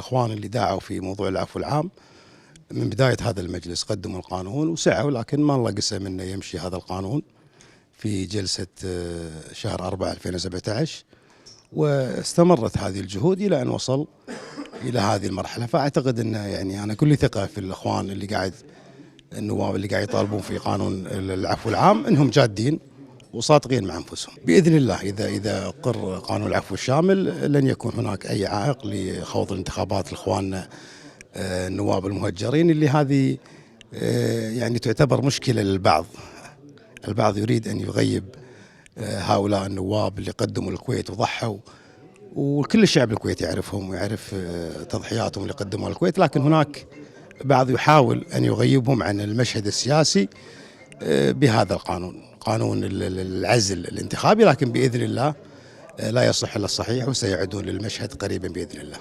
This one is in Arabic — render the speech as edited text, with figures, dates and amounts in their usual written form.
الإخوان اللي داعوا في موضوع العفو العام من بداية هذا المجلس قدموا القانون وسعوا، لكن ما الله قسم انه يمشي هذا القانون في جلسة شهر 4 2017، واستمرت هذه الجهود إلى أن وصل إلى هذه المرحلة. فأعتقد أن يعني أنا كل ثقة في الإخوان النواب اللي قاعد يطالبون في قانون العفو العام أنهم جادين وصادقين مع أنفسهم. بإذن الله إذا أقر قانون العفو الشامل لن يكون هناك أي عائق لخوض الانتخابات لإخواننا النواب المهجرين، اللي هذه يعني تعتبر مشكلة للبعض. البعض يريد أن يغيب هؤلاء النواب اللي قدموا الكويت وضحوا، وكل الشعب الكويتي يعرفهم ويعرف تضحياتهم اللي قدموها الكويت، لكن هناك بعض يحاول أن يغيبهم عن المشهد السياسي بهذا القانون، قانون العزل الانتخابي. لكن بإذن الله لا يصح إلا الصحيح، وسيعودون للمشهد قريبا بإذن الله.